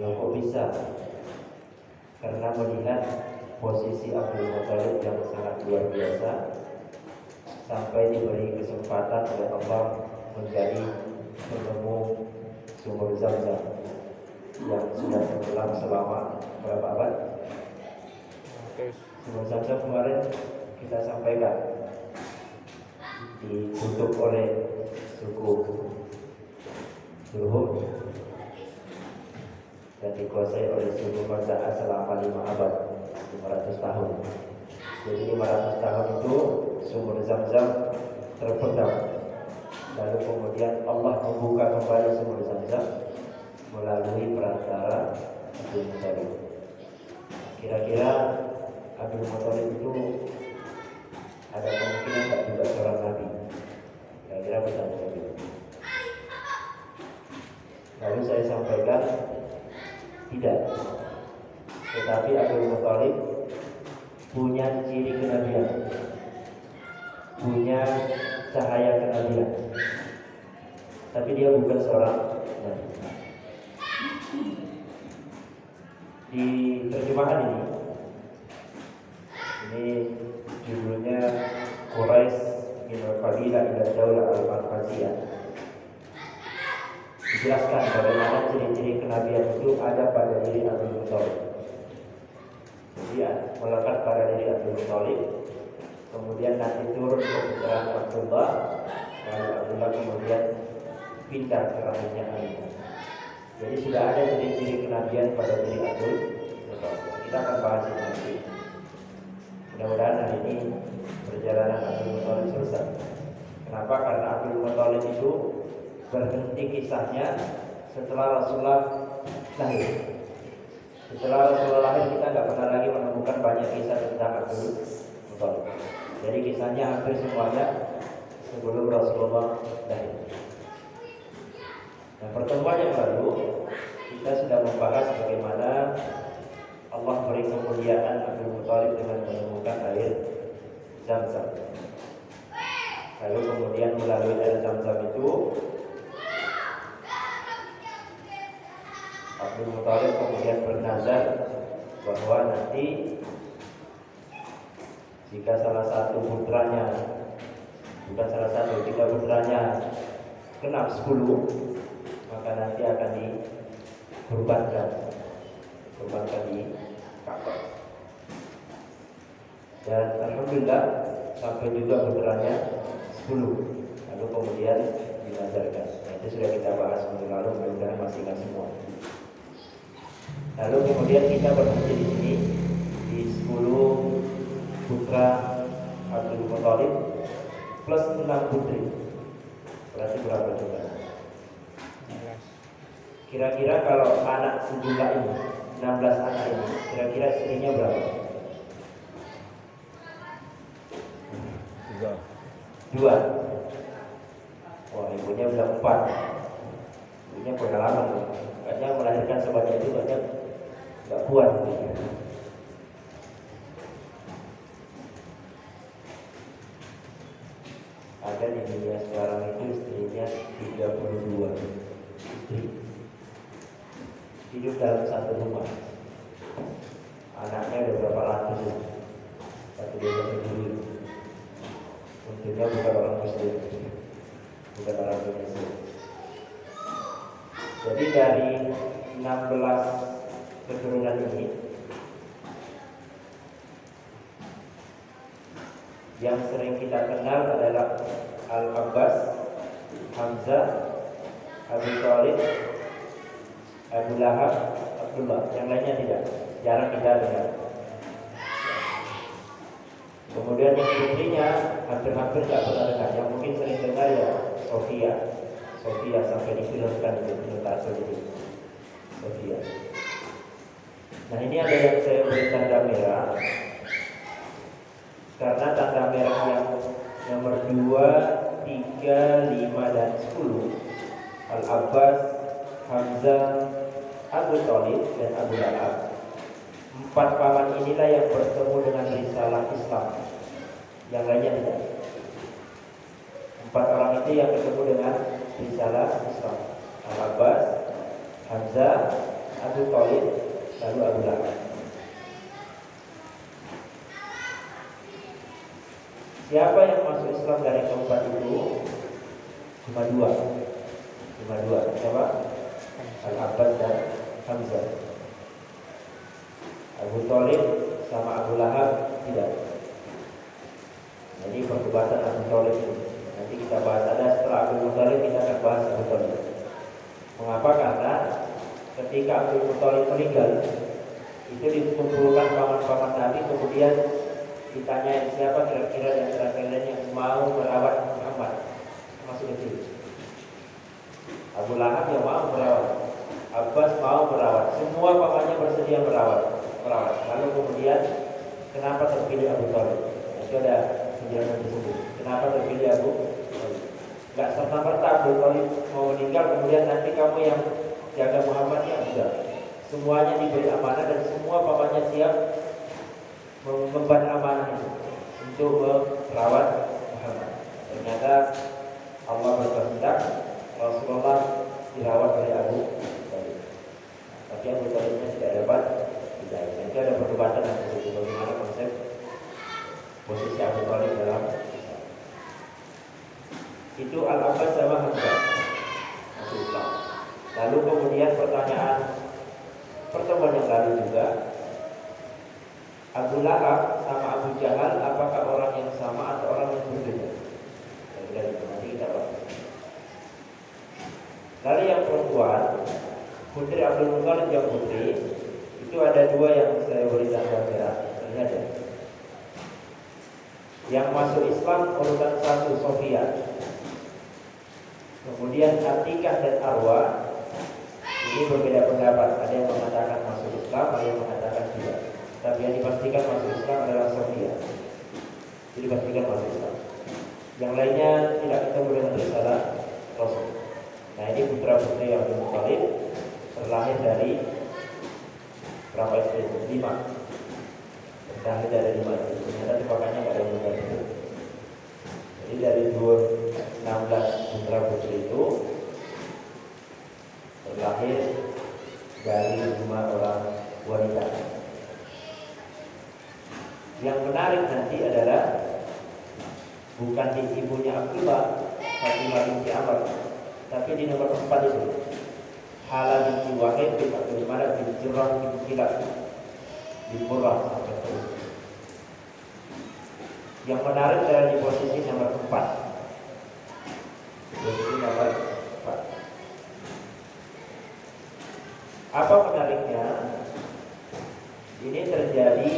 Loh kok bisa? Karena melihat posisi Abdul Muthalib yang sangat luar biasa, sampai diberi kesempatan oleh Allah menjadi penemu sumur Zam-Zam yang sudah tenggelam selama berapa abad? Sumur Zam-Zam kemarin kita sampaikan ditutup oleh suku Jurhum dan dikuasai oleh suku Khaza'ah selama 5 abad, 500 tahun. Jadi 500 tahun itu sumur Zam-Zam terpendam. Lalu kemudian Allah membuka kembali sumur Zam-Zam melalui perantara Abdul Muthalib. Kira-kira Abdul Muthalib itu ada kemungkinan tak juga seorang nabi? Kira-kira bertanya begitu. Lalu saya sampaikan tidak. Tetapi Abdul Muthalib punya ciri kenabian, punya cahaya kenabian. Tapi dia bukan seorang nabi. Di terjemahan ini judulnya Quraisy min al-Qabilah ila Daulah al-Markaziyah. Dijelaskan bagaimana ciri-ciri kenabian itu ada pada diri Abdul Muthalib. Dia melekat pada diri Abdul Muthalib, kemudian nanti turun ke putra Abdullah, lalu Abdullah kemudian pindah ke rahimnya Aminah. Jadi sudah ada ciri-ciri kenabian pada diri Abdul Muthalib. Kita akan bahas itu nanti. Mudah-mudahan hari ini perjalanan Abdul Muthalib selesai. Kenapa? Karena Abdul Muthalib itu berhenti kisahnya setelah Rasulullah lahir. Setelah Rasulullah lahir kita tidak pernah lagi menemukan banyak kisah tentang Abdul Muthalib. Jadi kisahnya hampir semuanya sebelum Rasulullah lahir. Nah, pertemuan yang lalu kita sudah membahas bagaimana Allah beri kemuliaan Abdul Muthalib dengan menemukan air Zam-Zam. Lalu kemudian melalui air Zam-Zam itu Abdul Muthalib kemudian bernazar bahwa nanti jika salah satu putranya, bukan salah satu, jika putranya genap 10, maka nanti akan dikurbankan di Ka'bah. Dan alhamdulillah sampai juga putranya 10, lalu kemudian dinazarkan. Itu sudah kita bahas minggu lalu, mudah-mudahan masih ingat semua. Lalu kemudian kita berhenti di sini di 10 putra Abdul Muthalib plus 6 putri. Berarti berapa juga? Kira-kira kalau anak sejumlah ini, 16 anak ini, kira-kira istrinya berapa? 2. Wah, ibunya bilang 4. Ibunya pengalaman loh. Katanya melahirkan sebanyak itu katanya gak kuat. Ada di dunia sekarang itu istrinya 32 istri. Hidup dalam satu rumah. Anaknya ada berapa ratus. Satu desa sendiri. Tentunya bukan orang Muslim, bukan orang Indonesia. Jadi dari 16 keturunan ini, yang sering kita kenal adalah Al-Abbas, Hamzah, Abu Thalib, Abu Lahab, Abdullah. Yang lainnya tidak, jarang kita dengar. Kemudian yang putrinya hampir-hampir tidak pernah dengar. Yang mungkin sering dengar ya Sofia sampai difilmkan itu Sofia. Nah ini ada yang saya beri tanda merah, karena tanda merah yang nomor 2, 3, 5 dan 10 Al-Abbas, Hamzah, Abu Thalib dan Abu Lahab. 4 paman inilah yang bertemu dengan risalah Islam. Yang lainnya tidak. 4 orang itu yang bertemu dengan risalah Islam. Al-Abbas, Hamzah, Abu Thalib, lalu Abu Lahab. Siapa yang masuk Islam dari keempat itu? Cuma dua. Siapa? Al-Abbas dan Hamzah. Abu Thalib sama Abu Lahab tidak. Jadi perdebatan Abu Thalib ini nanti kita bahas. Ada setelah Abu Thalib kita akan bahas Abu Thalib. Mengapa? Karena ketika Abu Thalib meninggal, itu dikumpulkan paman-paman Nabi, kemudian ditanya siapa kira-kira yang mau merawat Muhammad masuk kecil. Abu Lahab yang mau merawat, Abbas mau merawat, semua pamannya bersedia merawat. Lalu kemudian kenapa terpilih Abu Thalib? Itu ada penjelasan tersebut. Kenapa terpilih Abu Thalib? Gak serta-merta Abu Thalib mau meninggal kemudian nanti kamu yang jaga Muhammad, ya enggak. Semuanya diberi amanah dan semua pamannya siap mengemban amanah itu untuk merawat Muhammad. Ternyata Allah berkehendak Rasulullah dirawat oleh Abu Thalib. Tapi Abu Thalibnya tidak dapat hidayah. Nanti ada perdebatan bagaimana konsep posisi Abu Thalib dalam Islam. Itu Al-Abbas sama Hamzah masuk Islam. Lalu kemudian pertanyaan pertemuan yang lalu juga, Abu Lahab sama Abu Jahal apakah orang yang sama atau orang yang berbeda? Dari itu nanti kita bahas. Lalu yang perempuan, putri Abdul Muthalib yang putri, itu ada dua yang saya beri tanda merah. Lihat ya. Yang masuk Islam urutan 1 Sofia. Kemudian Atikah dan Arwa. Ini berbeda pendapat. Ada yang mengatakan masuk Islam, ada yang mengatakan tidak. Tapi yang dipastikan masuk Islam adalah Sofia. Jadi dipastikan masuk Islam. Yang lainnya tidak ketemu dengan risalah Rasul. Nah, ini putra putri Abdul Muthalib terlahir dari berapa istri? 5. Terlahir dari 5 istri. Ternyata tebakannya nggak ada yang benar itu. Jadi dari 16 putra putri itu terlahir dari 5 orang wanita. Yang menarik nanti adalah bukan di ibunya Abdullah, Fatimah binti Amr, tapi di nomor 4 itu Hala binti Wahid bin Abdul Malik bin Jirrah bin Kilab bin Murrah. Yang menarik adalah di posisi nomor 4. Posisi nomor 4. Apa menariknya? Ini terjadi.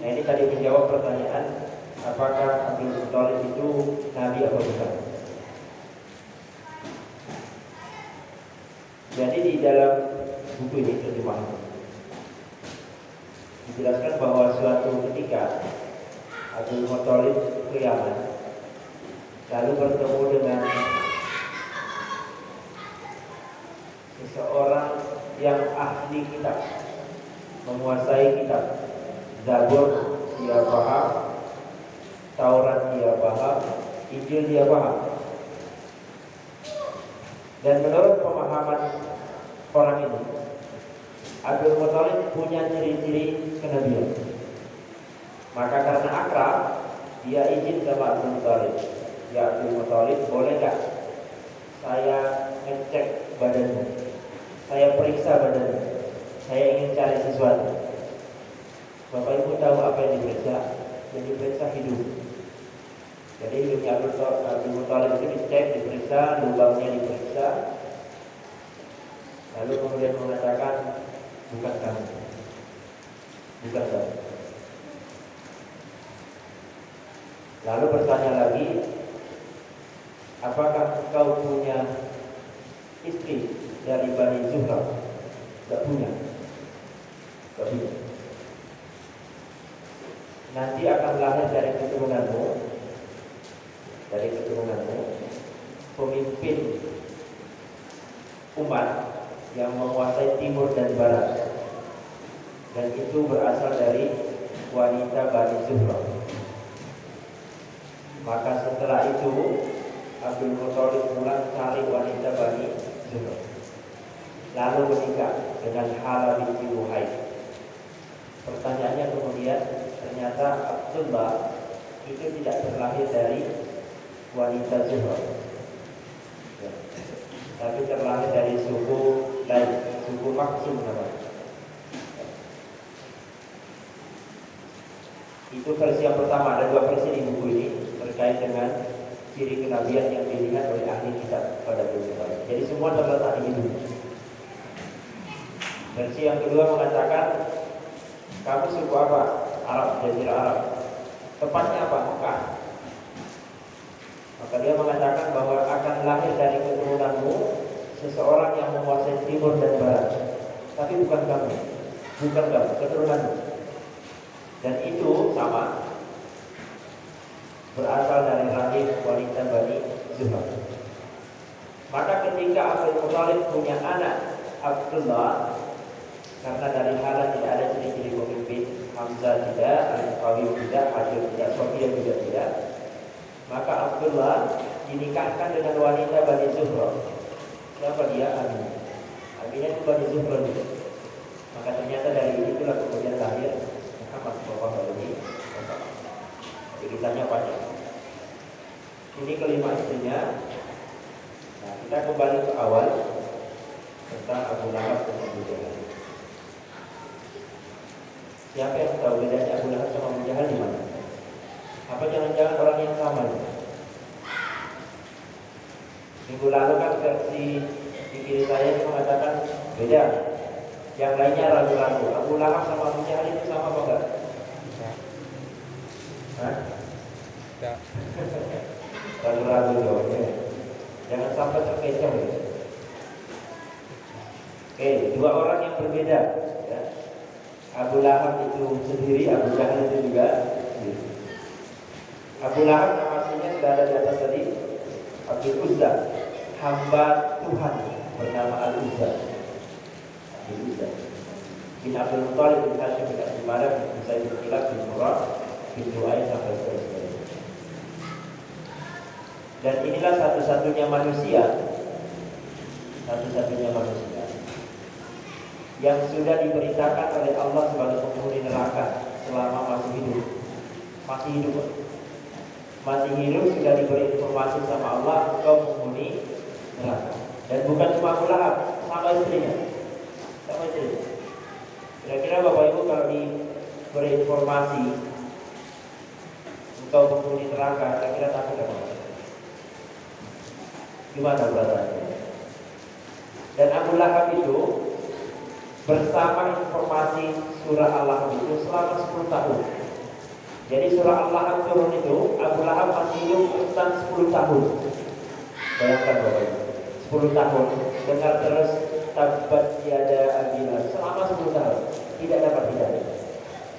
Nah, ini tadi menjawab pertanyaan apakah Abdul Muthalib itu nabi atau bukan. Jadi di dalam buku ini terjemahan dijelaskan bahwa suatu ketika Abdul Muthalib ke Yaman, lalu bertemu dengan seseorang yang ahli kitab, menguasai kitab. Zabur dia paham, Taurat dia paham, Injil dia paham. Dan menurut pemahaman orang ini, Abdul Muthalib punya ciri-ciri kenabian. Maka karena akrab, dia izin sama Abdul Muthalib, ya Abdul Muthalib, boleh gak saya ngecek badannya, saya periksa badannya, saya ingin cari sesuatu. Bapak Ibu tahu apa yang diperiksa? Yang diperiksa hidup. Jadi hidupnya Abdul Muthalib itu dicek, diperiksa, lubangnya diperiksa. Lalu kemudian mengatakan, bukan kamu. Lalu bertanya lagi, apakah engkau punya istri dari Bani Zuhra? Tidak punya. Nanti akan lahir dari keturunanmu pemimpin umat yang menguasai timur dan barat, dan itu berasal dari wanita Bani Zuhra. Maka setelah itu Abdul Muthalib pulang cari wanita Bani Zuhra. lalu menikah dengan Hala binti Luhai. Pertanyaannya kemudian, ternyata Abdullah itu tidak terlahir dari wanita Zuhra, ya, tapi terlahir dari suku lain, suku Maksum namanya. Itu versi yang pertama. Ada dua versi di buku ini terkait dengan ciri kenabian yang dilihat oleh ahli kitab pada prinsipnya. Jadi semua terletak di situ. Versi yang kedua mengatakan, kamu suku apa? Arab, Jazirah Arab. Tepatnya apa? Mekah. Maka dia mengatakan bahwa akan lahir dari keturunanmu seseorang yang menguasai timur dan barat. Tapi bukan kamu, keturunanmu. Dan itu sama, berasal dari rahim wanita Bani Zuhra. Maka ketika Abdul Muthalib punya anak Abdullah, karena dari Hala tidak ada ciri-ciri pemimpin, Hamzah tidak, Al-Qawi tidak, Hajir tidak, Sofiyah juga tidak, maka Abdullah dinikahkan dengan wanita Bani Zuhra. Siapa dia? Aminah. Aminah itu Bani Zuhra juga. Maka ternyata dari itulah kemudian lahir Muhammad Sallallahu Alaihi Wasallam. Jadi kisahnya panjang. Ini kelima istrinya. Nah, kita kembali ke awal tentang Abu Lahab dan Abu Jahal. Siapa yang tahu bedanya Abu Lahab sama Abu Jahal di mana? Apa jangan-jangan orang yang sama? Minggu lalu kan versi di kiri saya itu mengatakan beda. Yang lainnya ragu-ragu. Abu Lahab sama Abu Jahal itu sama apa enggak? Hah? Enggak. Ragu-ragu jawabnya. Jangan sampai terkecoh ya. Oke, dua orang yang berbeda ya. Abu Lahab itu sendiri, Abu Jahal itu juga sendiri. Abu Lahab nama aslinya sudah ada di atas tadi, Abdul Uzza, hamba Tuhan bernama Al-Uzza. Al-Uzza bin Abdul Muthalib bin Hashim bin Abdul Manaf bin Zaid bin Kilab bin Murrah bin Lu'ay sampai seterusnya. Dan inilah satu-satunya manusia yang sudah diberitakan oleh Allah sebagai penghuni neraka selama masih hidup sudah diberi informasi sama Allah kau penghuni neraka. Dan bukan cuma Abu Lahab, sama istrinya. Kira-kira Bapak Ibu kalau diberi informasi engkau penghuni neraka, kira-kira takut apa? Gimana perasaannya? Dan Abu Lahab itu bersama informasi surah Al-Lahab itu selama 10 tahun. Jadi surah Al-Lahab turun itu Abu Lahab masih hidup urusan 10 tahun. Bayangkan Bapak Ibu, 10 tahun dengar terus tabat tiada abilah selama 10 tahun tidak dapat hidayah.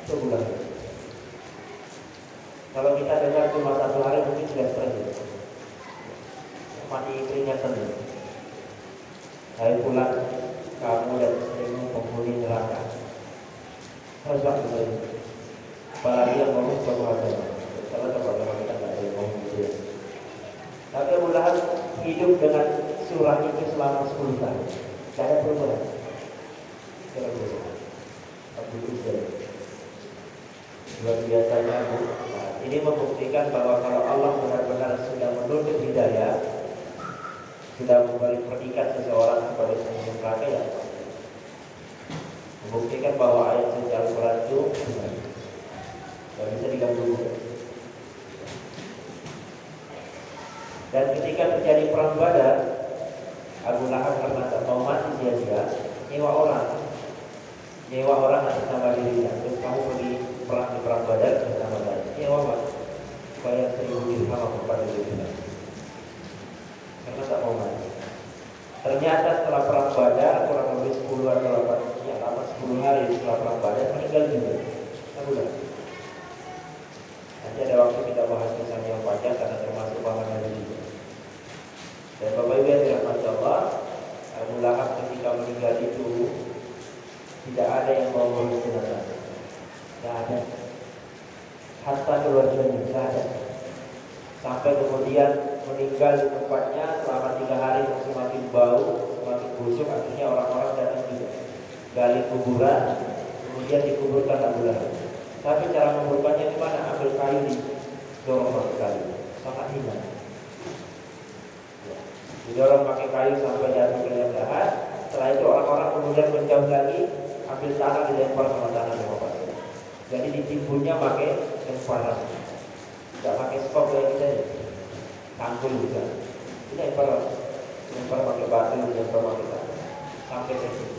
Itu bulan. Kalau kita dengar cuma 1 hari mungkin sudah stres. Mati peringatan. Hai pulang kamu dan istrimu penghuni neraka. Harus waktu itu. Apalagi yang ngomong baru ada. Kalau teman-teman kita nggak ada yang ngomong gitu ya. Tapi Abu Lahab hidup dengan surah itu selama 10 tahun. Tidak ada perubahan. Abdul Uzza. Luar biasanya Bu. Nah, ini membuktikan bahwa kalau Allah benar-benar sudah menuntut hidayah, sudah memberi predikat seseorang kepada penghuni neraka ya, membuktikan bahwa ayat suci Al-Quran itu tidak bisa diganggu. Dan ketika terjadi perang Badar, Abu Lahab karena tak mau mati sia-sia, nyewa orang atas nama dirinya. Terus kamu pergi perang di perang Badar bersama saya. Nyewa apa? Supaya 1000 dirham kepada dirinya. Karena tak mau mati. Ternyata setelah perang Badar kurang lebih 10 atau 10 hari setelah perang Badar meninggal juga. Abu Lahab. Nanti ada waktu kita bahas kisahnya yang panjang karena termasuk pamannya juga. Dan Bapak Ibu yang dirahmati Allah, Abu Lahab ketika meninggal itu tidak ada yang mau mengurus jenazah. Tidak ada. Hatta keluarganya tidak ada. Sampai kemudian meninggal di tempatnya selama 3 hari masih makin bau, semakin busuk. Akhirnya orang-orang gali kuburan, kemudian dikuburkan Abu Lahab. Tapi cara menguburkannya gimana? Ambil kayu didorong pakai kayu, sangat ringan. Didorong pakai kayu sampai jatuh ke dalam lahat. Setelah itu orang-orang kemudian menjauh lagi, ambil tanah dilempar sama tanah yang pasir. Jadi ditimbunnya pakai lemparan, tidak pakai skop kayak kita, tanggul juga. Ini lempar pakai batu, lempar pakai tanah sampai ke sini.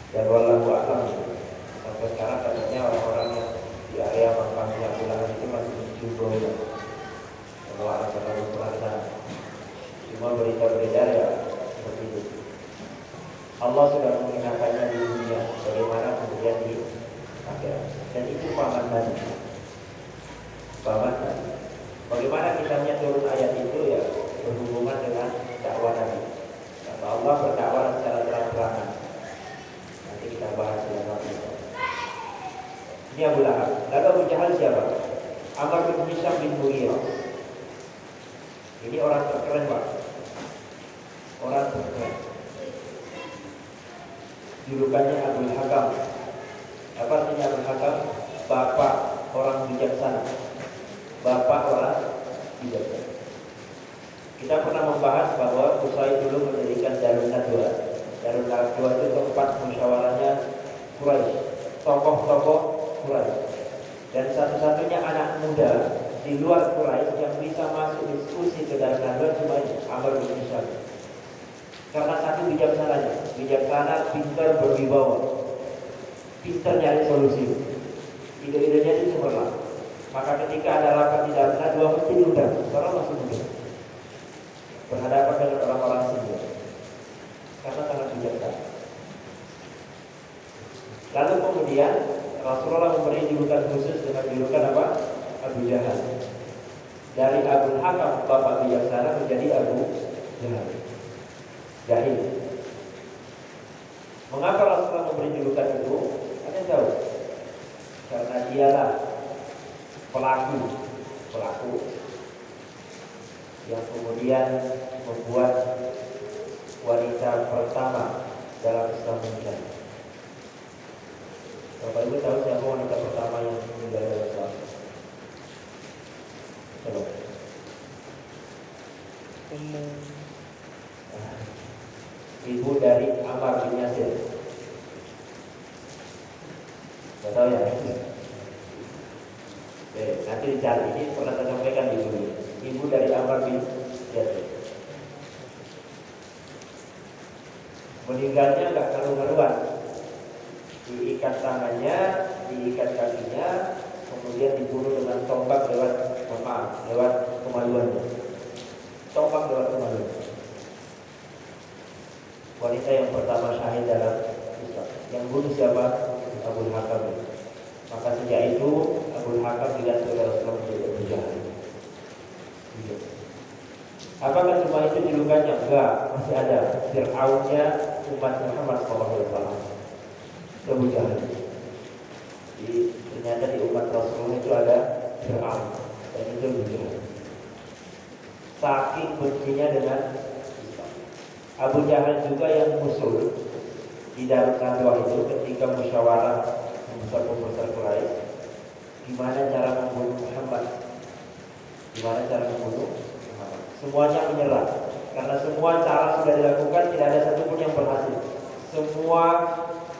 Dan wallahu a'lam, sampai sekarang katanya orang-orang yang di area makamnya Abu Lahab itu masih mencium baunya. Kalau ada terlalu perasaan, cuma berita-berita ya seperti itu. Allah sudah mengenakannya di dunia, bagaimana kemudian di akhirat. Dan itu paman Nabi. Bagaimana kisahnya turun ayat itu ya berhubungan dengan dakwah Nabi. Kata Allah berdakwah secara terang-terangan. Nanti kita bahas dalam waktu itu. Ini Abu Lahab. Lalu Abu Jahal siapa? Amr bin Hisham bin Mughirah. Ini orang terkeren, Pak. Orang terkeren. Julukannya Abdul Hakam. Apa artinya Abdul Hakam? Bapak orang bijaksana. Bapak orang bijaksana. Kita pernah membahas bahwa Qusay dulu mendirikan Darun Nadwa. Darun Nadwa itu tempat musyawarahnya Quraisy, tokoh-tokoh Quraisy. Dan satu-satunya anak muda di luar Quraisy yang bisa masuk diskusi ke Darun Nadwa cuma ini, Amr bin Hisham. Karena satu bijaksana, pintar berwibawa, pintar nyari solusi, ide-idenya itu cemerlang. Maka ketika ada rapat di Darun Nadwa mesti diundang, karena masih muda, berhadapan dengan orang-orang senior, karena sangat bijaksana. Lalu kemudian Rasulullah memberi julukan khusus dengan julukan apa? Abu Jahal. Dari Abu Hakam bapak bijaksana menjadi Abu Jahal. Jahil. Mengapa Rasulullah memberi julukan itu? Anda tahu? Karena dialah pelaku yang kemudian membuat wanita pertama dalam Islam meninggal. Bapak Ibu tahu siapa wanita pertama yang meninggal dalam Islam? Coba. Ibu dari Ammar bin Yasir. Tidak tahu ya? Oke, nanti dicari, ini pernah saya sampaikan di sini. Ibu dari Ammar bin Yasir. Meninggalnya nggak karu-karuan. Diikat tangannya, diikat kakinya, kemudian dibunuh dengan tombak lewat kemaluannya. Tombak lewat kemaluan. Wanita yang pertama syahid dalam Islam. Yang bunuh siapa? Abu Hakam. Maka sejak itu Abu Hakam diganti oleh Rasulullah menjadi Abu Jahal. Apakah cuma itu julukannya? Enggak, masih ada Fir'aunnya umat Muhammad SAW. Abu Jahal. Ternyata di umat Rasulullah itu ada Fir'aun, dan itu Abu Jahal. Saking bencinya dengan Abu Jahal juga yang musul di Darun Nadwa itu ketika musyawarah pembesar Quraisy, gimana cara membunuh Muhammad? Semuanya menyerah karena semua cara sudah dilakukan, tidak ada satupun yang berhasil. Semua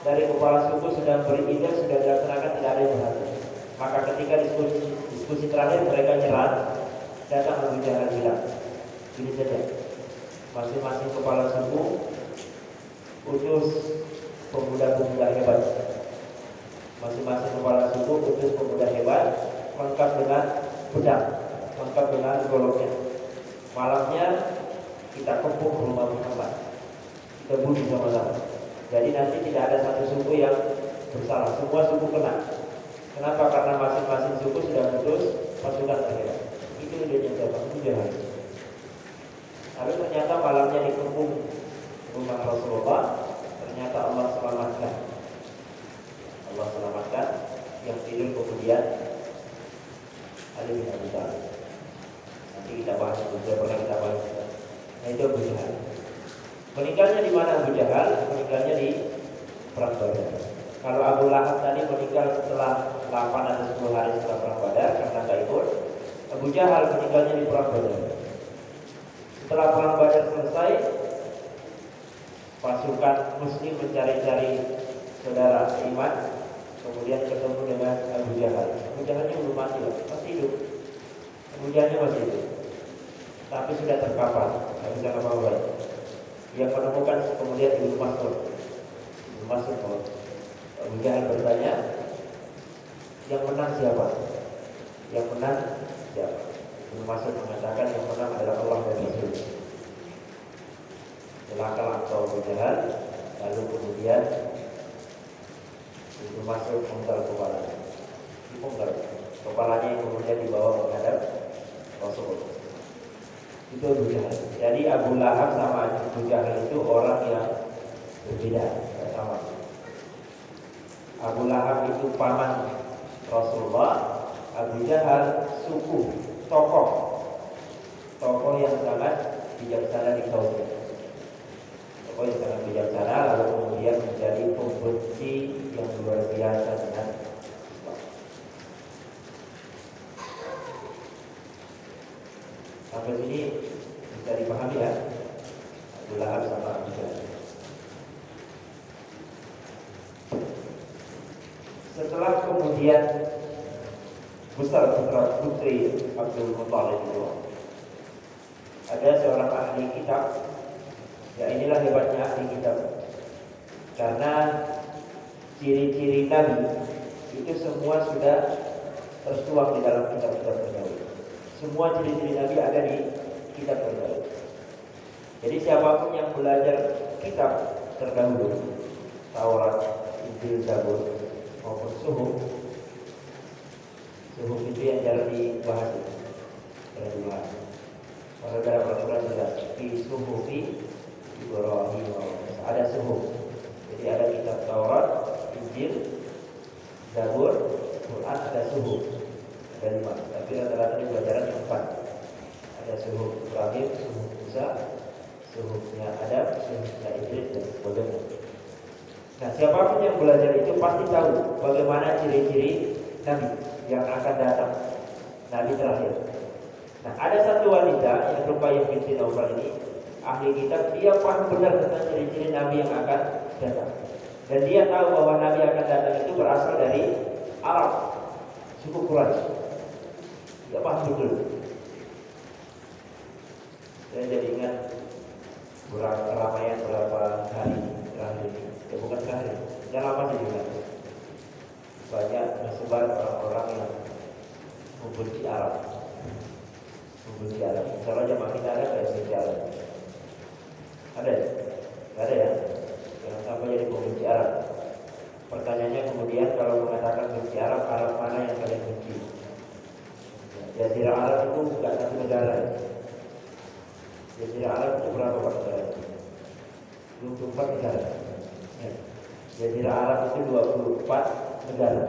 dari kepala suku sudah beri ide, sudah dilaksanakan, tidak ada yang berhasil. Maka ketika diskusi terakhir mereka nyerah, datang Abu Jahal bilang, ini saja. Masing-masing kepala suku utus pemuda-pemuda hebat. Masing-masing kepala suku utus pemuda hebat, lengkap dengan pedang, lengkap dengan goloknya. Malamnya kita kepung rumah Muhammad, kita bunuh sama-sama. Jadi nanti tidak ada satu suku yang bersalah, semua suku kena. Kenapa? Karena masing-masing suku sudah putus pasukan terhebat. Itu dia siapa? Itu Jahal. Tapi ternyata malamnya dikepung rumah Rasulullah, ternyata Allah selamatkan. Yang tidur kemudian Ali bin Abi Thalib. Nanti kita bahas, sudah pernah kita bahas. Nah itu Abu Jahal. Meninggalnya di mana Abu Jahal? Meninggalnya di perang Badar. Kalau Abu Lahab tadi meninggal setelah 8 atau 10 hari setelah perang Badar karena nggak ikut. Abu Jahal meninggalnya di perang Badar. Setelah perang Badar selesai, pasukan Muslim mencari-cari saudara iman, kemudian ketemu dengan Abu Jahal. Abu Jahalnya belum mati, masih hidup. Abu Jahalnya masih hidup, tapi sudah terkapar, tidak bisa ngapa-ngapain. Yang menemukan kemudian Ibnu Mas'ud. Ibnu Mas'ud, Abu Jahal bertanya, yang menang siapa? Yang menang siapa? Ibnu Mas'ud mengatakan yang menang adalah Allah dan Rasul. Celakalah engkau Abu Jahal. Lalu kemudian Ibnu Mas'ud menggal kepalanya. Dipenggal kepalanya yang kemudian dibawa menghadap Rasul. Itu Abu Jahal. Jadi Abu Lahab sama Abu Jahal itu orang yang berbeda, tidak sama. Abu Lahab itu paman Rasulullah, Abu Jahal suku, tokoh yang sangat bijaksana di kaumnya. Tokoh yang sangat bijaksana lalu kemudian menjadi pembenci yang luar biasa dengan sampai sini bisa dipahami ya, Abu Lahab sama Abu Jahal. Setelah kemudian besar putra putri Abdul Muthalib itu, ada seorang ahli kitab. Ya inilah hebatnya ahli kitab, karena ciri-ciri Nabi itu semua sudah tertuang di dalam kitab-kitab terdahulu. Semua ciri-ciri Nabi ada di kitab terdahulu. Jadi siapapun yang belajar kitab terdahulu, Taurat, Injil, Zabur maupun Suhuf itu yang jarang dibahas. Kalau dalam Al-Quran jelas di Suhufi Ibrahim, ada Suhuf. Jadi ada kitab Taurat, Injil, Zabur, Quran, ada Suhuf. Ada 5, tapi rata-rata di pelajaran yang 4. Ada Suhuf Ibrahim, Suhuf Musa, Suhufnya Adam, Suhufnya Idris dan sebagainya. Nah, siapapun yang belajar itu pasti tahu bagaimana ciri-ciri Nabi yang akan datang, Nabi terakhir. Nah, ada satu wanita yang Ruqayyah binti Naufal ini, ahli kitab, dia paham benar tentang ciri-ciri Nabi yang akan datang. Dan dia tahu bahwa Nabi akan datang itu berasal dari Arab, suku Quraisy. Dia paham betul. Saya jadi ingat keramaian berapa hari terakhir ini. Ya bukan terakhir, sudah lama sih juga. Banyak tersebar orang-orang yang membenci Arab. Misalnya jamaah kita ada kayak sejarah. Ada ya? Tidak ada ya? Jangan sampai jadi pembenci Arab. Pertanyaannya kemudian kalau mengatakan benci Arab, Arab mana yang kalian benci? Jazirah Arab itu bukan satu negara ya? Jazirah Arab itu berapa negara? 24 negara ya. Jazirah Arab itu 24 negara.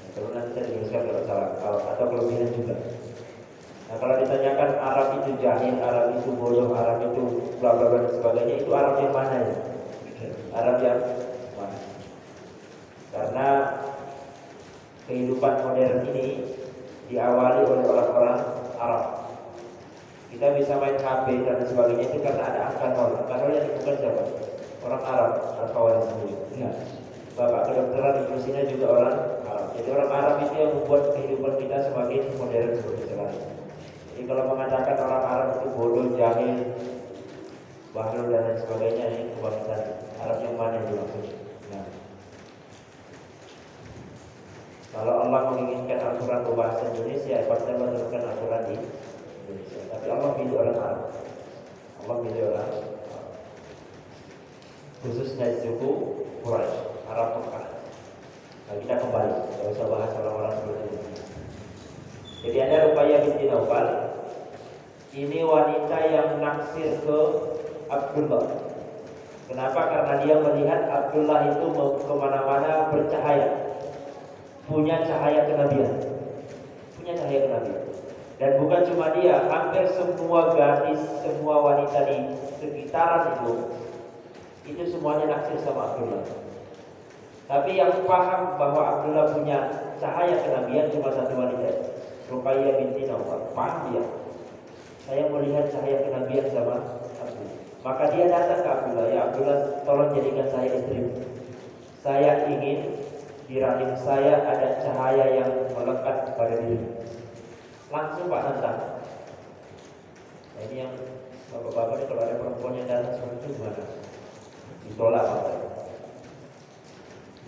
Kalau nanti saya jelaskan kalau salah atau kelebihan juga. Nah, kalau ditanyakan Arab itu jahil, Arab itu bodoh, Arab itu bla bla bla dan sebagainya, itu Arab yang mana ya? Arab yang mana? Karena kehidupan modern ini diawali oleh orang-orang Arab. Kita bisa main HP dan sebagainya itu karena ada angka nol. Angka nol yang bukan siapa? Orang Arab, Al-Qawarid sendiri. Ya. Bapak kedokteran di sini juga orang Arab. Jadi orang Arab itu yang membuat kehidupan kita semakin modern seperti sekarang. Jadi kalau mengatakan orang Arab itu bodoh, jahil, bahlul dan lain sebagainya, ini kebangsaan Arab yang mana itu maksudnya? Nah, kalau Allah menginginkan Al-Quran berbahasa Indonesia, pasti Allah menurunkan Al-Quran di Indonesia. Tapi Allah pilih orang Arab. Allah pilih orang Arab. Khususnya suku Quraisy, Arab Mekah. Nah, kita kembali, tidak usah bahas orang-orang seperti ini. Jadi ada Ruqayyah binti Naufal. Ini wanita yang naksir ke Abdullah. Kenapa? Karena dia melihat Abdullah itu kemana-mana bercahaya, punya cahaya kenabian, Dan bukan cuma dia, hampir semua gadis, semua wanita di sekitaran itu semuanya naksir sama Abdullah. Tapi yang paham bahwa Abdullah punya cahaya kenabian cuma satu wanita, Ruqayyah binti Nawfal. Paham dia, saya melihat cahaya kenabian sama Abdullah. Maka dia datang ke Abdullah, ya Abdullah, tolong jadikan saya istri. Saya ingin di rahim saya ada cahaya yang melekat pada diri. Langsung Pak nantang. Nah, ini yang bapak-bapak ini kalau ada perempuan yang datang seperti itu gimana? Ditolak Pak.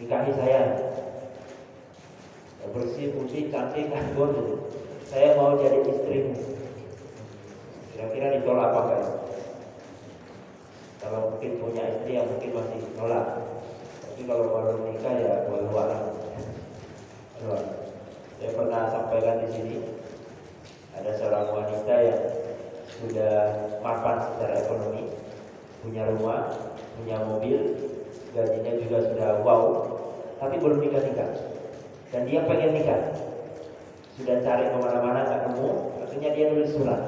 Nikahi saya. Bersih, putih, cantik, kandung gitu. Saya mau jadi istrimu. Kira-kira ditolak apa enggak? Kalau mungkin punya istri yang mungkin masih nolak. Tapi kalau baru nikah ya walau. Saya pernah sampaikan di sini. Ada seorang wanita yang sudah mapan secara ekonomi, punya rumah, punya mobil, gajinya juga sudah wow, tapi belum nikah. Dan dia pengen nikah. Sudah cari kemana-mana nggak nemu, akhirnya dia nulis surat,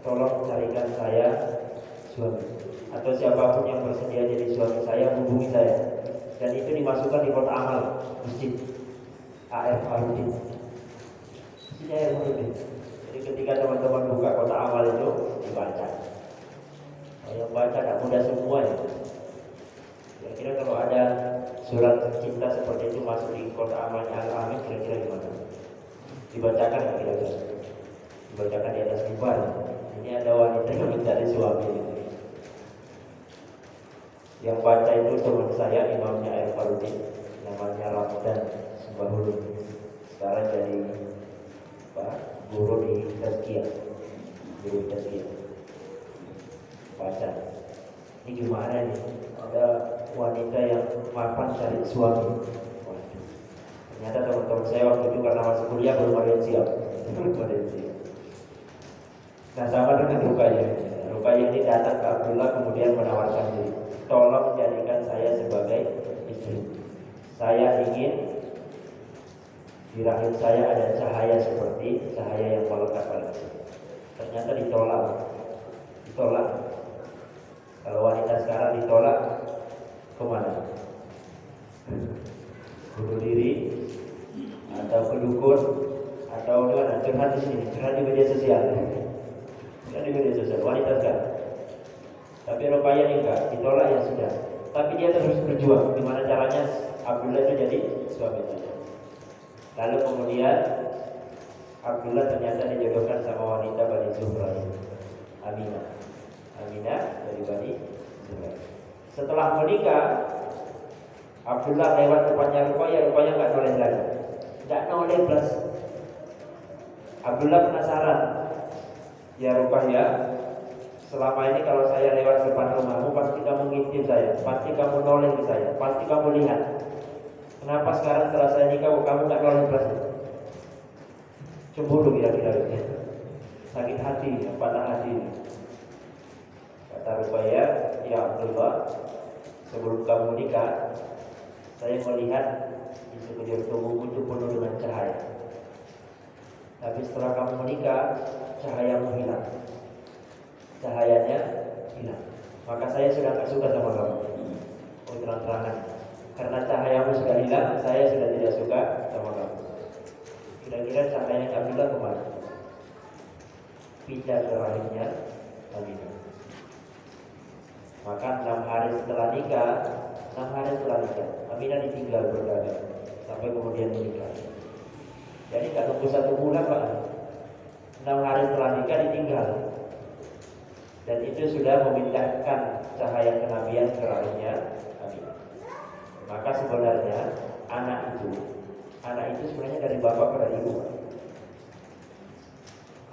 tolong carikan saya suami, atau siapapun yang bersedia jadi suami saya hubungi saya. Dan itu dimasukkan di kotak amal masjid AR Farudin. Jadi ketika teman-teman buka kotak amal itu dibaca. Yang baca tak mudah semua ya. Kira-kira kalau ada surat cinta seperti itu masuk di kotak amalnya Al-Amin, kira-kira gimana? Dibacakan nggak kira-kira? Dibacakan di atas mimbar. Ini ada wanita yang mencari suami gitu. Yang baca itu teman saya, imamnya AR Farudin, namanya Ramadan Subahulun. Sekarang jadi guru di Tazkiyah. Baca. Ini gimana nih? Ada wanita yang mapan cari suami. Ternyata teman-teman saya waktu itu karena masih kuliah belum ada yang siap. Nah, sama dengan Ruqayyah. Ruqayyah ini datang ke Abdullah kemudian menawarkan diri. Tolong jadikan saya sebagai istri. Saya ingin di rahim saya ada cahaya seperti cahaya yang melekat pada saya. Ternyata ditolak. Kalau wanita sekarang ditolak, kemana? Bunuh diri, atau ke dukun, atau mana? Curhat di sini, curhat di media sosial. Wanita sekarang. Tapi Ruqayyah ini enggak, ditolak ya sudah. Tapi dia terus berjuang. Gimana caranya Abdullah itu jadi suami saya. Lalu kemudian Abdullah ternyata dijodohkan sama wanita Bani Zuhra, Aminah dari Bani Zuhra. Setelah menikah, Abdullah lewat depannya Ruqayyah nggak noleh lagi, nggak noleh plus. Abdullah penasaran, ya Ruqayyah, selama ini kalau saya lewat depan rumahmu pasti kamu ngintip saya, pasti kamu noleh ke saya, pasti kamu lihat. Kenapa sekarang setelah saya nikah kamu nggak noleh plus? Cemburu kira-kira, sakit hati, patah hati. Kata Ruqayyah, ya Abdullah, sebelum kamu nikah, saya melihat di sekujur tubuhmu itu penuh dengan cahaya. Tapi setelah kamu menikah, cahayamu hilang. Cahayanya hilang. Maka saya sudah tak suka sama kamu. Oh, terang-terangan. Karena cahayamu sudah hilang, saya sudah tidak suka sama kamu. Kira-kira cahaya Abdullah kemana? Pindah ke rahimnya Aminah. Maka 6 hari setelah nikah, Aminah ditinggal berdagang sampai kemudian menikah. Jadi tak tunggu 1 bulan Pak, 6 hari setelah nikah ditinggal. Dan itu sudah memindahkan cahaya kenabian ke rahimnya Aminah. Maka sebenarnya anak itu sebenarnya dari bapak pada ibu.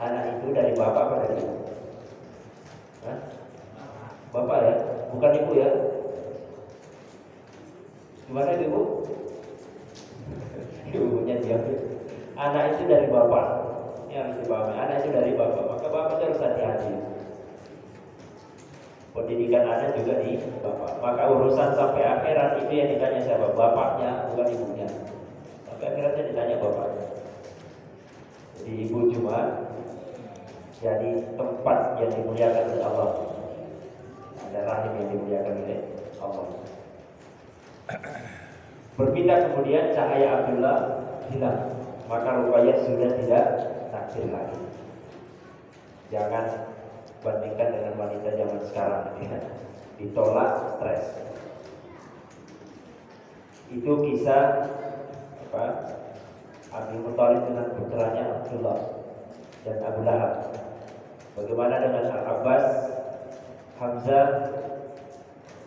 Anak itu dari bapak pada ibu. Hah? Bapak ya, bukan ibu ya. Gimana ibu? Ibunya diambil. Anak itu dari bapak. Ini harus dipahami. Anak itu dari bapak. Maka bapak itu harus hati-hati. Pendidikan anak juga di bapak. Maka urusan sampai akhirat itu yang ditanya siapa? Bapaknya, bukan ibunya. Sampai akhiratnya ditanya bapaknya. Jadi si ibu cuma jadi tempat yang dimuliakan oleh Allah. Ada rahim yang dimuliakan oleh Allah. Berpindah kemudian cahaya Abdullah hilang, maka Ruqayyah sudah tidak naksir lagi. Jangan bandingkan dengan wanita zaman sekarang, ya. Ditolak, stres. Itu kisah Abdul Muthalib dengan putranya Abdullah dan Abu Lahab. Bagaimana dengan Al-Abbas, Hamzah,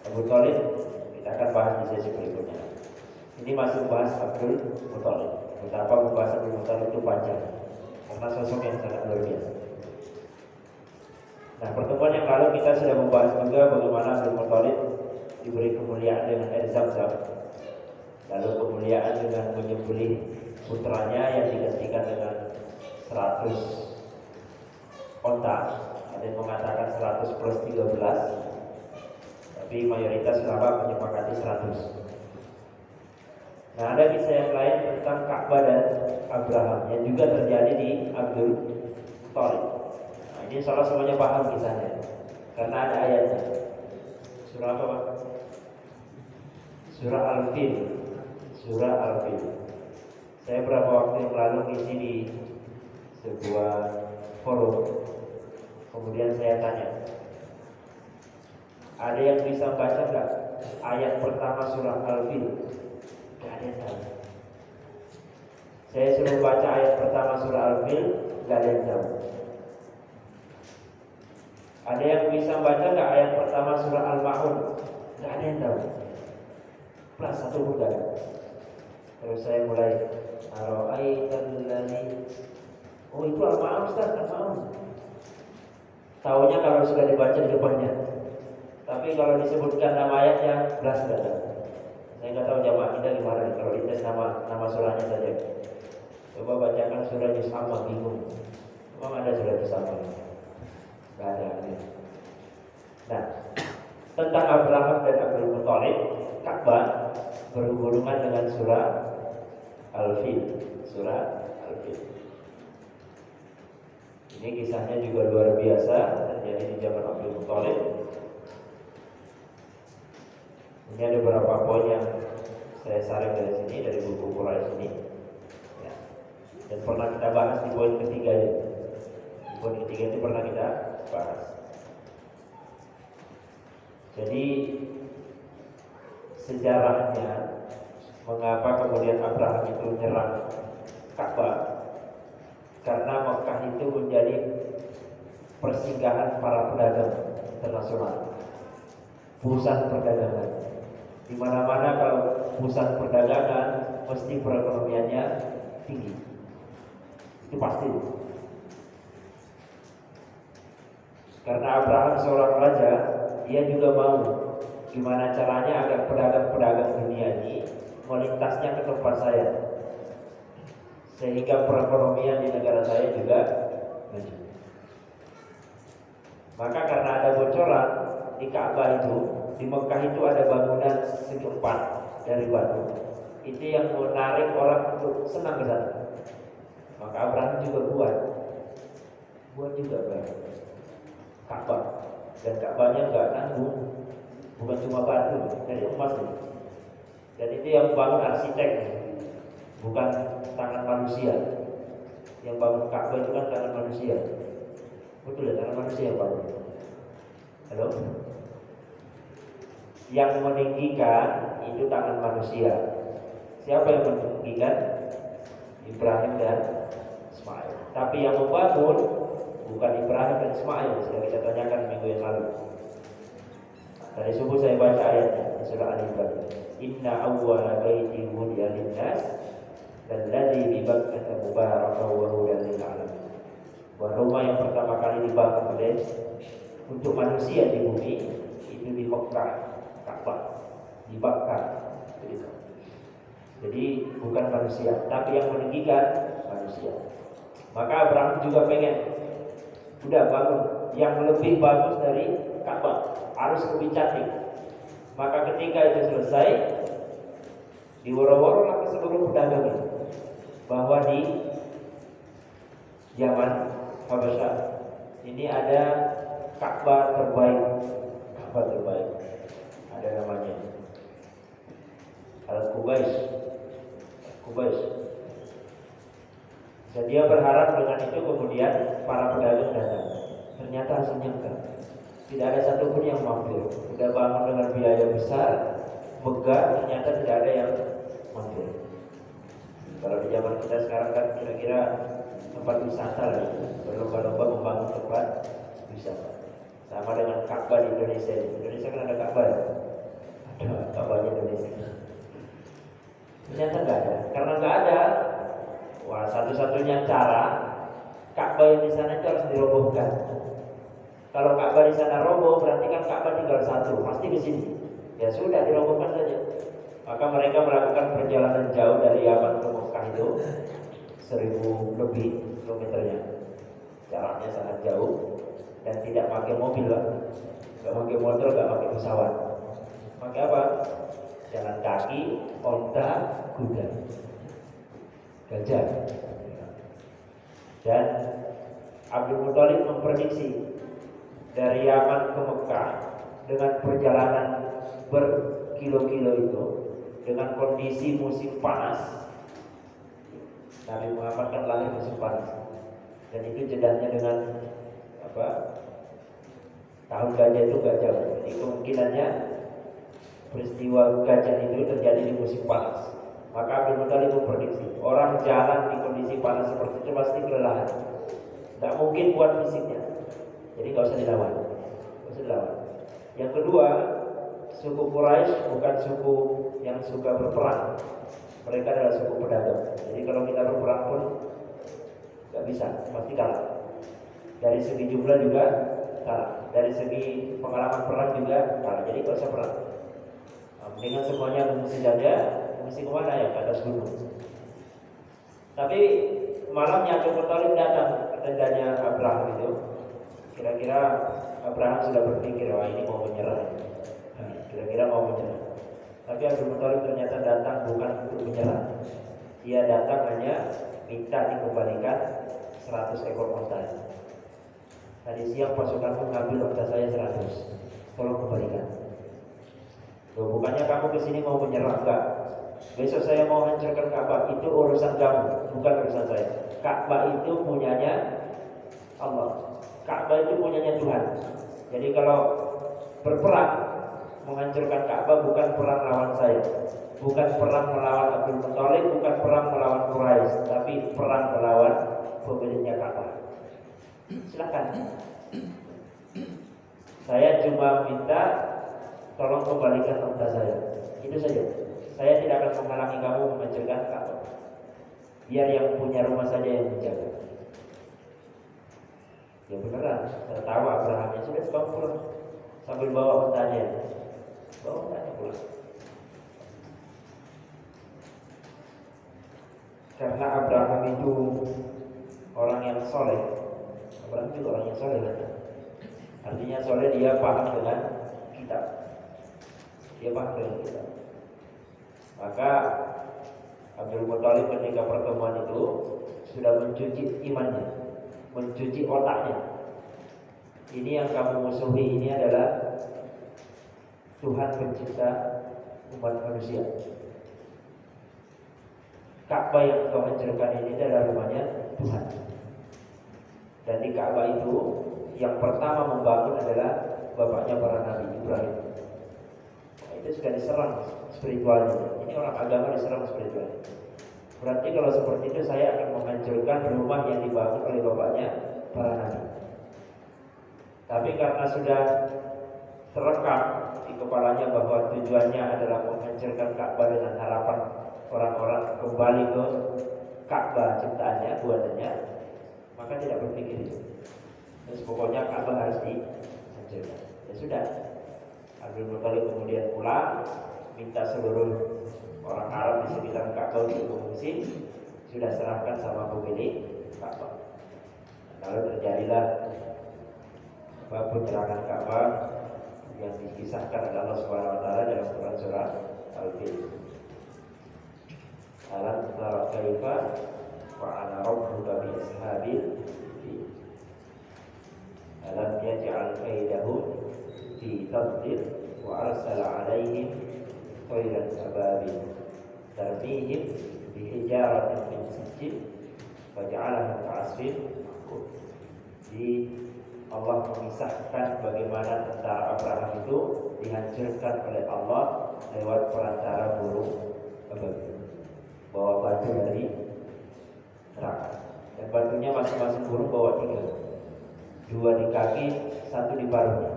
Abu Thalib? Kita akan bahas di sesi berikutnya. Ini masih bahas Abdul Muthalib. Betapa membahas Abdul Muthalib itu panjang, karena sosok yang sangat luar biasa. Nah, pertemuan yang lalu kita sudah membahas juga bagaimana Abdul Muthalib diberi kemuliaan dengan air Zam-Zam, lalu kemuliaan dengan menyembelih putranya yang digantikan dengan 100 onta. Ada yang mengatakan 100 plus 13, tapi mayoritas ulama menyepakati 100. Nah, ada kisah yang lain tentang Ka'bah dan Abraham yang juga terjadi di Abdul Muthalib. Nah, ini salah semuanya paham kisahnya karena ada ayatnya. Surah apa, Pak? Surah Al-Fil. Surah Al-Fil. Saya beberapa waktu yang lalu ngisi di sebuah forum. Kemudian saya tanya, ada yang bisa baca nggak ayat pertama surah Al-Fil? Nggak ada yang tahu. Saya suruh baca ayat pertama surah Al-Fil, nggak ada yang tahu. Ada yang bisa baca nggak ayat pertama surah Al-Ma'un? Nggak ada yang tahu. Plus satu pun nggak ada. Terus saya mulai, oh itu Al-Ma'un, Ustaz, Al-Ma'un. Taunya kalau sudah dibaca di depannya. Tapi kalau disebutkan nama ayatnya, belas nggak ada. Saya nggak tahu jamaah kita gimana nih kalau dites nama surahnya saja. Coba bacakan surah Juz Amma, bingung. Memang ada surah Juz Amma? Nggak ada. Nah, tentang Abraham dan Abdul Muthalib, Ka'bah berhubungan dengan surah Al-Fil. Surah Al-Fil. Ini kisahnya juga luar biasa, terjadi di zaman Abdul Muthalib. Ini ada beberapa poin yang saya saring dari sini, dari buku Quraisy ini, ya. Dan pernah kita bahas di poin ketiga ini. Di poin ketiga itu pernah kita bahas. Jadi sejarahnya mengapa kemudian Abraham itu menyerang Ka'bah? Karena Mekah itu menjadi persinggahan para pedagang internasional, pusat perdagangan. Di mana-mana kalau pusat perdagangan, mesti perekonomiannya tinggi. Itu pasti. Karena Abraham seorang raja, dia juga mau gimana caranya agar pedagang-pedagang dunia ini melintasnya ke tempat saya, sehingga perekonomian di negara saya juga maju. Maka karena ada bocoran di Ka'bah itu, di Mekah itu ada bangunan segi empat dari batu. Itu yang menarik orang untuk senang ke sana. Maka Abraham juga buat juga Ka'bah. Dan Ka'bahnya enggak nanggung, bukan cuma batu, dari emas ini. Dan itu yang bangun arsitek, bukan tangan manusia. Yang bangun Ka'bah itu kan tangan manusia. Betul ya, tangan manusia yang bangun. Halo? Yang meninggikan itu tangan manusia. Siapa yang meninggikan? Ibrahim dan Ismail. Tapi yang membangun bukan Ibrahim dan Ismail. Sudah kita tanyakan minggu yang lalu. Tadi subuh saya baca ayatnya surah Al-Imran. Inna awwala baitin wudi'a lin-nas alladzi bi Bakkah mubarakan wa hudan lil alamin. Bahwa rumah yang pertama kali dibangun untuk manusia di bumi itu di Mekah, Ka'bah, di Bakkah. Jadi bukan manusia, tapi yang meninggikan manusia. Maka Abraham juga pengen, udah bangun yang lebih bagus dari Ka'bah, harus lebih cantik. Maka ketika itu selesai, diworo-woro ke seluruh pedagang bahwa di Yaman, Habasyah. Ini ada Ka'bah terbaik. Ka'bah terbaik. Ada namanya Al-Qubais. Qubais. Dan dia berharap dengan itu kemudian para pedagang datang. Ternyata hasilnya enggak. Tidak ada satupun yang mampir. Sudah bangun dengan biaya besar, megah, ternyata tidak ada yang mampir. Kalau di zaman kita sekarang kan kira-kira tempat wisata lah, berlomba-lomba membangun tempat wisata. Sama dengan Ka'bah di Indonesia. Di Indonesia kan ada Ka'bah ya? Ada Ka'bahnya Indonesia. Ternyata nggak ada. Karena nggak ada, wah satu-satunya cara Ka'bah yang di sana itu harus dirobohkan. Kalau Ka'bah di sana roboh, berarti kan Ka'bah tinggal satu, pasti di sini. Ya sudah, dirobohkan saja. Maka mereka melakukan perjalanan jauh dari Yaman ke Mekah itu 1000 lebih kilometernya. Jaraknya sangat jauh dan tidak pakai mobil, Pak. Gak pakai motor, gak pakai pesawat. Pakai apa? Jalan kaki, onta, kuda, gajah. Dan Abdul Muthalib memprediksi dari Yaman ke Mekah dengan perjalanan berkilo-kilo itu, dengan kondisi musim panas. Nabi Muhammad kan lahir musim panas, dan itu jedahnya dengan tahun gajah itu gak jauh. Jadi kemungkinannya peristiwa gajah itu terjadi di musim panas. Maka Abdul Muthalib memprediksi orang jalan di kondisi panas seperti itu pasti kelelahan, tidak mungkin kuat fisiknya. Jadi nggak usah dilawan. Yang kedua, suku Quraisy bukan suku yang suka berperang. Mereka adalah suku pedagang. Jadi kalau kita berperang pun nggak bisa, pasti kalah. Dari segi jumlah juga kalah. Dari segi pengalaman perang juga kalah. Jadi nggak usah perang. Dengan semuanya mengungsi saja, mengungsi kemana ya? Ke atas gunung. Tapi malamnya Abdul Muthalib datang ke tendanya Abraham itu. Kira-kira Abraham sudah berpikir, wah ini mau menyerah. Kira-kira mau menyerah. Tapi Abdul Muthalib ternyata datang bukan untuk menyerah. Dia datang hanya minta dikembalikan 100 ekor onta. Tadi siang pasukanku ngambil onta saya 100. Tolong kembalikan. Loh, bukannya kamu kesini mau menyerah? Enggak. Besok saya mau hancurkan Ka'bah. Itu urusan kamu, bukan urusan saya. Ka'bah itu punyanya Allah. Ka'bah itu punyanya Tuhan. Jadi kalau berperang menghancurkan Ka'bah bukan perang lawan saya, bukan perang melawan Abdul Muthalib, bukan perang melawan Quraisy, tapi perang melawan pemiliknya Ka'bah. Silakan. Saya cuma minta tolong kembalikan onta saya. Itu saja. Saya tidak akan menghalangi kamu menghancurkan Ka'bah. Biar yang punya rumah saja yang menjaga. Ya beneran, tertawa Abrahamnya, sudah bawa pulang sambil bawa ontanya. Bawa ontanya pulang. Karena Abraham itu orang yang soleh. Abraham juga orang yang soleh kan? Artinya soleh, dia paham dengan kitab. Dia paham dengan kitab. Maka Abdul Muthalib ketika pertemuan itu sudah mencuci imannya, mencuci otaknya. Ini yang kamu musuhi, ini adalah Tuhan pencipta umat manusia. Ka'bah yang kau hancurkan ini adalah rumahnya Tuhan. Dan di Ka'bah itu yang pertama membangun adalah bapaknya para nabi, Ibrahim. Nah, itu sudah diserang spiritualnya. Ini orang agama diserang spiritualnya. Berarti kalau seperti itu saya akan menghancurkan rumah yang dibangun oleh bapaknya para nabi. Tapi karena sudah terekam di kepalanya bahwa tujuannya adalah menghancurkan Ka'bah dengan harapan orang-orang kembali ke Ka'bah ciptaannya, buatannya, maka tidak berpikir itu. Terus pokoknya Ka'bah harus dihancurkan. Ya sudah. Abdul Muthalib kemudian pulang, minta seluruh orang Arab di sekitar Ka'bah untuk mengungsi, sudah serahkan sama pemilik Ka'bah. Lalu terjadilah penyerangan Ka'bah yang dikisahkan oleh Allah Subhanahu wa taala dalam Quran surah Al-Fil. Alam tara kaifa wa ana rabbuka bi ashabil fil. Alam yaj'al kaidahum fi tadlil wa arsala 'alaihim tayran ababil tarmihim bi hijaratin min sijil faj'alahum ka'asfin ma'kul. Jadi Allah memisahkan bagaimana tentara Abraham itu dihancurkan oleh Allah lewat perantara burung ababil, bawa batu dari neraka. Dan batunya masing-masing burung bawa 3, 2 di kaki, 1 di paruhnya.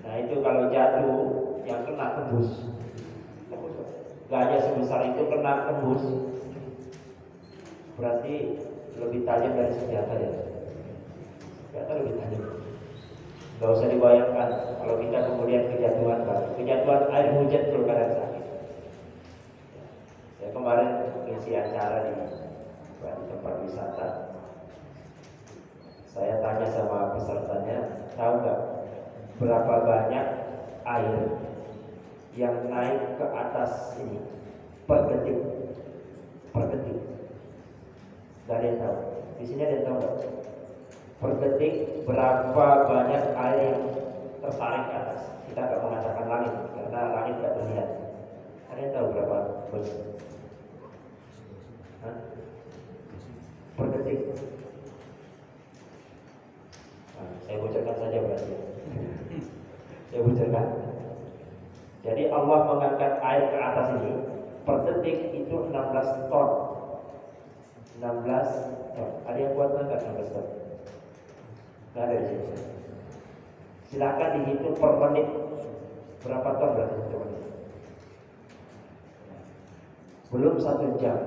Nah itu kalau jatuh yang kena tembus. Gajah sebesar itu kena tembus, berarti lebih tajam dari senjata ya. Senjata lebih tajam. Gak usah dibayangkan kalau kita kemudian kejatuhan air hujan itu kadang sakit. Ya kemarin mengisi acara di tempat wisata. Saya tanya sama pesertanya, tahu nggak berapa banyak air yang naik ke atas ini per detik? Gak ada yang tahu. Di sini ada yang tahu nggak? Per detik berapa banyak air yang tertarik ke atas? Kita nggak mengatakan langit karena langit nggak terlihat. Ada yang tahu berapa? Per detik. Nah, saya bocorkan saja berarti. Saya bocorkan. Jadi Allah mengangkat air ke atas ini per detik itu 16 ton. 16 ton. Ada yang kuat nggak 16 ton? Nggak ada di sini. Silakan dihitung per menit. Berapa ton berarti per menit? Belum 1 jam.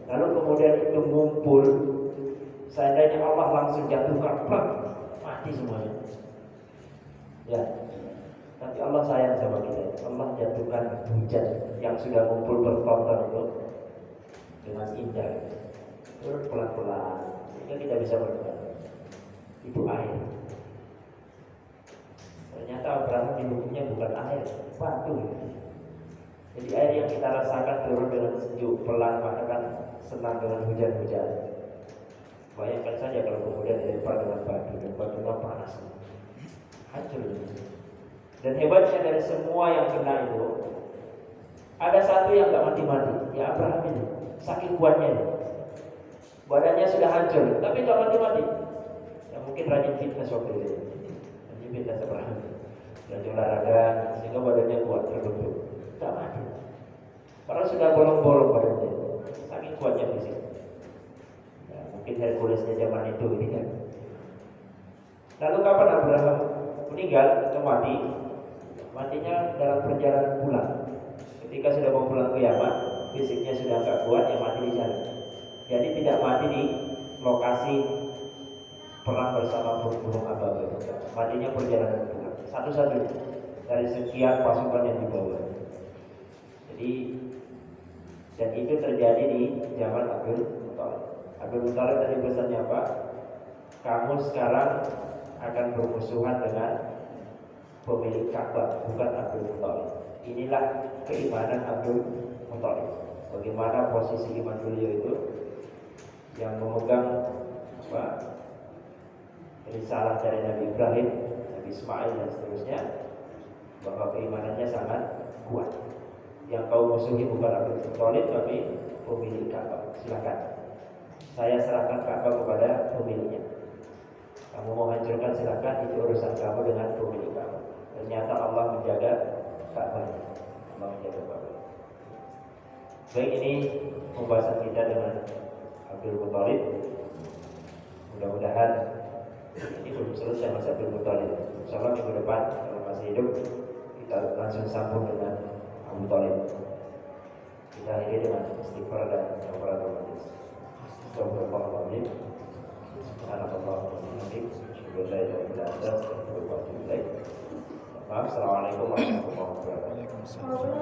Lalu kemudian itu ngumpul. Seandainya Allah langsung jatuhkan, mati semuanya. Ya. Tapi Allah sayang sama kita. Allah jatuhkan hujan yang sudah ngumpul bertonton itu dengan indah. Turun pelan-pelan sehingga kita bisa bergerak. Itu air. Ternyata Abraham hidupnya bukan air, batu. Jadi air yang kita rasakan turun dengan sejuk, pelan, maka kan senang dengan hujan-hujan. Bayangkan saja kalau kemudian dilempar dengan batu, dan batunya panas, hancur. Dan hebatnya dari semua yang kena itu, ada satu yang gak mati-mati, ya Abraham ini. Saking kuatnya ini. Badannya sudah hancur, tapi gak mati-mati. Ya mungkin rajin fitness waktu itu. Rajin fitness Abraham. Rajin olahraga, sehingga badannya kuat, terbentuk. Gak mati. Padahal sudah bolong-bolong badannya. Saking kuatnya fisik. Ya, mungkin Herculesnya zaman itu ini kan. Lalu kapan Abraham meninggal atau mati? Matinya dalam perjalanan pulang. Ketika sudah mau pulang ke Yaman, fisiknya sudah agak kuat, ya mati di jalan. Jadi tidak mati di lokasi perang bersama burung ababil. Matinya perjalanan pulang. Satu-satunya dari sekian pasukan yang dibawa. Jadi dan itu terjadi di zaman Abdul Muthalib. Abdul Muthalib tadi pesannya apa? Kamu sekarang akan bermusuhan dengan pemilik Ka'bah, bukan Abdul Muthalib. Inilah keimanan Abdul Muthalib. Bagaimana posisi iman beliau itu yang memegang risalah dari Nabi Ibrahim, Nabi Ismail dan seterusnya, bahwa keimanannya sangat kuat. Yang kau musuhi bukan Abdul Muthalib tapi pemilik Ka'bah. Silakan. Saya serahkan Ka'bah kepada pemiliknya. Kamu mau hancurkan silakan, itu urusan kamu dengan pemilik Ka'bah. Ternyata Allah menjaga Ka'bah. Allah menjaga Ka'bah. Baik, ini pembahasan kita dengan Abdul Muthalib. Mudah-mudahan ini belum selesai masa Abdul Muthalib. Insyaallah minggu depan kalau masih hidup kita langsung sambung dengan Abu Thalib. Kita akhiri dengan istighfar dan kafaratul majlis. Subhanallah. Maaf, assalamualaikum warahmatullahi wabarakatuh.